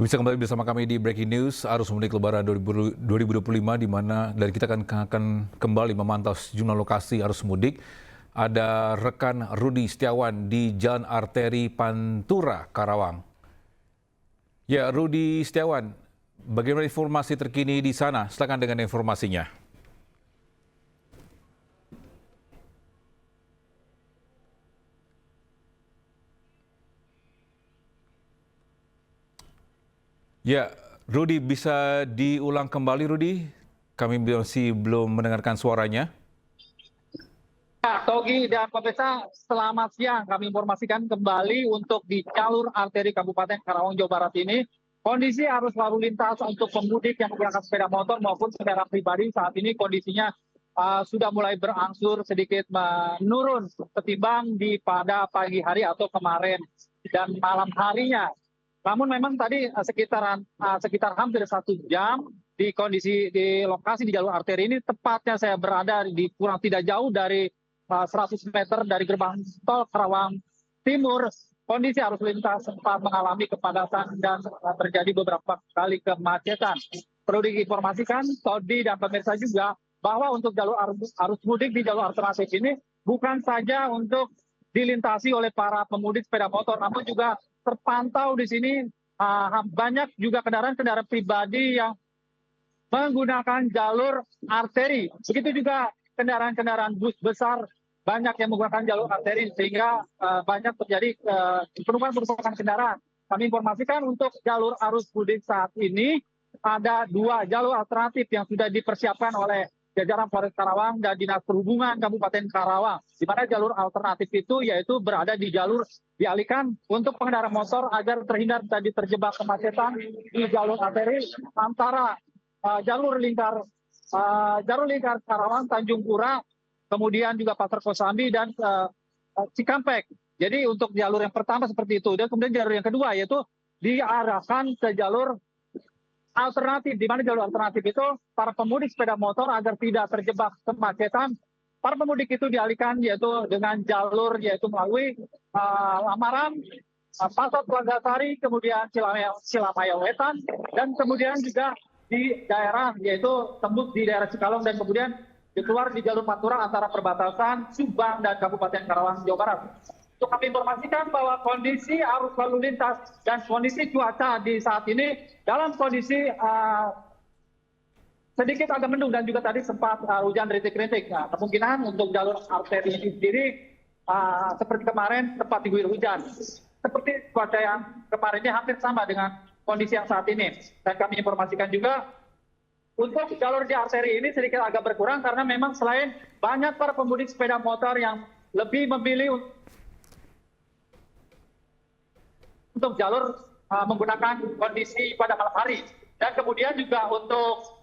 Bisa kembali bersama kami di Breaking News arus mudik Lebaran 2025 di mana dari kita akan kembali memantau sejumlah lokasi arus mudik. Ada rekan Rudi Setiawan di Jalan Arteri Pantura, Karawang. Ya, Rudi Setiawan, bagaimana informasi terkini di sana? Silakan dengan informasinya. Ya, Rudi, bisa diulang kembali, Rudi? Kami masih belum mendengarkan suaranya. Ya, Togi dan pemirsa, selamat siang. Kami informasikan kembali untuk di jalur arteri Kabupaten Karawang, Jawa Barat ini, kondisi arus lalu lintas untuk pemudik yang menggunakan sepeda motor maupun kendaraan pribadi saat ini kondisinya sudah mulai berangsur sedikit menurun ketimbang pada pagi hari atau kemarin dan malam harinya. Namun memang tadi sekitar hampir 1 jam di lokasi di jalur arteri ini, tepatnya saya berada di kurang tidak jauh dari 100 meter dari gerbang tol Karawang Timur. Kondisi arus lintas sempat mengalami kepadatan dan terjadi beberapa kali kemacetan. Perlu diinformasikan, Todi dan pemirsa juga, bahwa untuk jalur arus mudik di jalur alternatif ini bukan saja untuk dilintasi oleh para pemudik sepeda motor, namun juga terpantau di sini banyak juga kendaraan-kendaraan pribadi yang menggunakan jalur arteri. Begitu juga kendaraan-kendaraan bus besar banyak yang menggunakan jalur arteri, sehingga banyak terjadi penumpukan kendaraan. Kami informasikan untuk jalur arus mudik saat ini ada 2 jalur alternatif yang sudah dipersiapkan oleh jajaran Polres Karawang dan Dinas Perhubungan Kabupaten Karawang, di mana jalur alternatif itu yaitu berada di jalur dialihkan untuk pengendara motor agar terhindar dari terjebak kemacetan di jalur arteri antara jalur lingkar Karawang, Tanjung Pura, kemudian juga Pasar Kosambi dan Cikampek. Jadi untuk jalur yang pertama seperti itu, dan kemudian jalur yang kedua yaitu diarahkan ke jalur alternatif, di mana jalur alternatif itu para pemudik sepeda motor agar tidak terjebak kemacetan, para pemudik itu dialihkan yaitu dengan jalur yaitu melalui Lamaran, Pasar Plagasari, kemudian Cilamaya Wetan, dan kemudian juga di daerah yaitu tembus di daerah Cikalong, dan kemudian keluar di jalur Pantura antara perbatasan Subang dan Kabupaten Karawang, Jawa Barat. Untuk kami informasikan bahwa kondisi arus lalu lintas dan kondisi cuaca di saat ini dalam kondisi sedikit agak mendung dan juga tadi sempat hujan rintik-rintik. Nah, kemungkinan untuk jalur arteri ini sendiri seperti kemarin sempat diguyur hujan. Seperti cuaca yang kemarinnya hampir sama dengan kondisi yang saat ini. Dan kami informasikan juga untuk jalur di arteri ini sedikit agak berkurang karena memang selain banyak para pemudik sepeda motor yang lebih memilih untuk jalur menggunakan kondisi pada malam hari. Dan kemudian juga untuk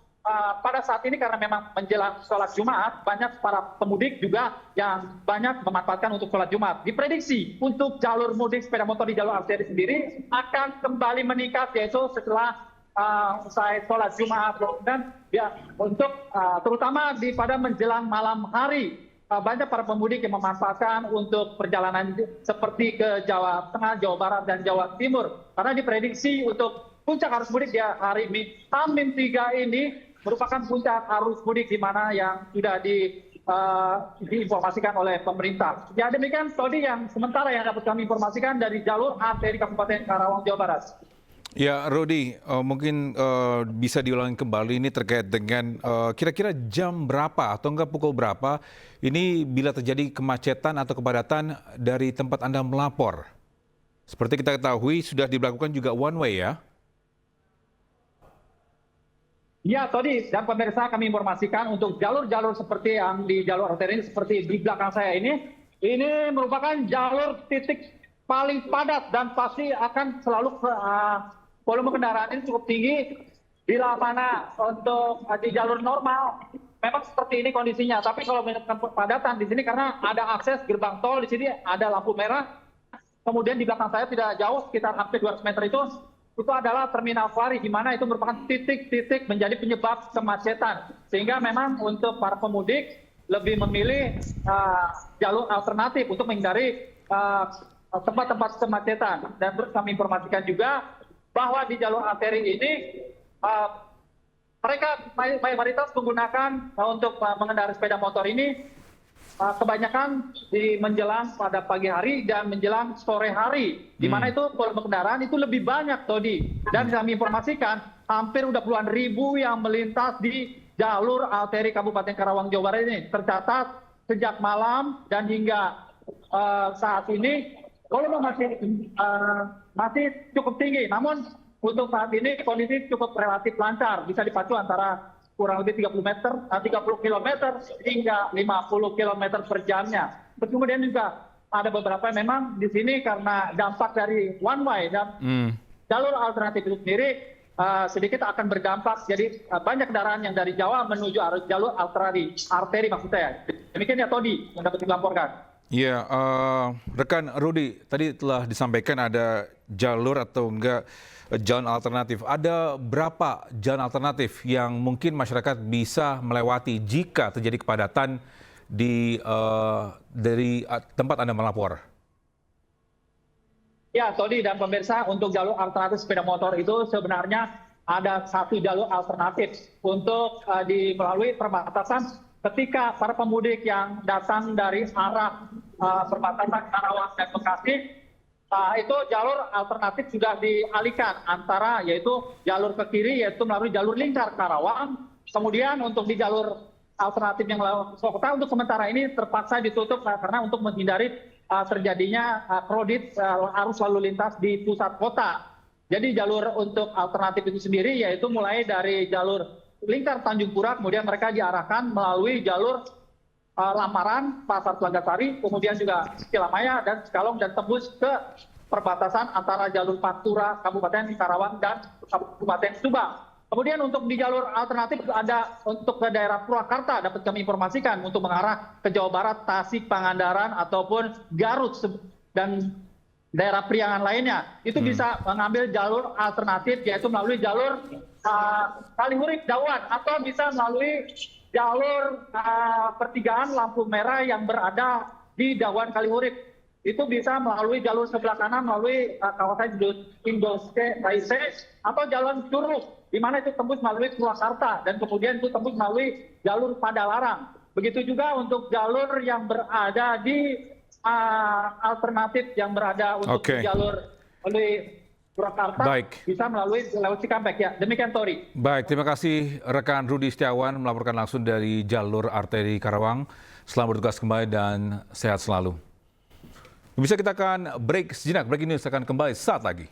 pada saat ini karena memang menjelang sholat Jumat, banyak para pemudik juga yang banyak memanfaatkan untuk sholat Jumat. Diprediksi untuk jalur mudik sepeda motor di jalur arteri sendiri akan kembali meningkat yaitu setelah usai sholat Jumat. Dan ya, untuk terutama pada menjelang malam hari, banyak para pemudik yang memanfaatkan untuk perjalanan seperti ke Jawa Tengah, Jawa Barat, dan Jawa Timur. Karena diprediksi untuk puncak arus mudik di hari H-3 ini merupakan puncak arus mudik di mana yang sudah diinformasikan oleh pemerintah. Ya, demikian Todi yang sementara yang dapat kami informasikan dari jalur arteri Kabupaten Karawang, Jawa Barat. Ya, Rudi, mungkin bisa diulangi kembali ini terkait dengan kira-kira jam berapa atau enggak pukul berapa ini bila terjadi kemacetan atau kepadatan dari tempat Anda melapor. Seperti kita ketahui sudah diberlakukan juga one way ya? Ya, tadi dan pemirsa kami informasikan untuk jalur-jalur seperti yang di jalur arteri ini seperti di belakang saya ini merupakan jalur titik paling padat dan pasti akan selalu volume kendaraan ini cukup tinggi. Bila mana untuk di jalur normal memang seperti ini kondisinya, tapi kalau menyebabkan kepadatan di sini karena ada akses gerbang tol, di sini ada lampu merah. Kemudian di belakang saya tidak jauh sekitar hampir 200 meter itu adalah terminal Fari, di mana itu merupakan titik-titik menjadi penyebab kemacetan. Sehingga memang untuk para pemudik lebih memilih jalur alternatif untuk menghindari tempat-tempat kemacetan. Dan terus kami informasikan juga bahwa di jalur arteri ini uh, mereka mayoritas menggunakan untuk mengendarai sepeda motor ini kebanyakan di menjelang pada pagi hari dan menjelang sore hari, di mana itu volume kendaraan itu lebih banyak, Todi. Dan kami informasikan hampir udah puluhan ribu yang melintas di jalur arteri Kabupaten Karawang, Jawa Barat ini. Tercatat sejak malam dan hingga saat ini volume masih cukup tinggi. Namun untuk saat ini kondisi cukup relatif lancar, bisa dipacu antara kurang lebih 30 km hingga 50 km per jamnya. Terus kemudian juga ada beberapa memang di sini karena dampak dari one way dan jalur alternatif itu sendiri sedikit akan berdampak. Jadi banyak kendaraan yang dari Jawa menuju jalur arteri maksud saya. Demikian ya Todi yang dapat dilaporkan. Ya, rekan Rudi, tadi telah disampaikan ada jalur atau enggak jalan alternatif. Ada berapa jalan alternatif yang mungkin masyarakat bisa melewati jika terjadi kepadatan dari tempat Anda melapor? Ya, Todi dan pemirsa, untuk jalur alternatif sepeda motor itu sebenarnya ada satu jalur alternatif untuk melalui perbatasan ketika para pemudik yang datang dari arah perbatasan Karawang dan Bekasi, itu jalur alternatif sudah dialihkan antara yaitu jalur ke kiri yaitu melalui jalur lingkar Karawang. Kemudian untuk di jalur alternatif yang lewat kota untuk sementara ini terpaksa ditutup karena untuk menghindari terjadinya kredit arus lalu lintas di pusat kota. Jadi jalur untuk alternatif itu sendiri yaitu mulai dari jalur lingkar Tanjung Pura, kemudian mereka diarahkan melalui jalur Lamaran, Pasar Telagasari, kemudian juga Cilamaya dan Cikalong dan tembus ke perbatasan antara jalur Pantura, Kabupaten Karawang dan Kabupaten Subang. Kemudian untuk di jalur alternatif ada untuk ke daerah Purwakarta dapat kami informasikan untuk mengarah ke Jawa Barat, Tasik, Pangandaran ataupun Garut dan daerah Priangan lainnya. Itu bisa mengambil jalur alternatif yaitu melalui jalur Kalihurip Dawan atau bisa melalui jalur pertigaan lampu merah yang berada di Dawan Kalihurip. Itu bisa melalui jalur sebelah kanan melalui kawasan Indose Raise atau jalan Curug, di mana itu tembus melalui Purwakarta dan kemudian itu tembus melalui jalur Padalarang. Begitu juga untuk jalur yang berada di alternatif yang berada untuk jalur melalui Purwakarta bisa melalui lewat Cikampek ya. Demikian Tori. Baik, terima kasih rekan Rudi Setiawan melaporkan langsung dari jalur arteri Karawang. Selamat bertugas kembali dan sehat selalu. Bisa kita akan break sejenak. Breaking news akan kembali saat lagi.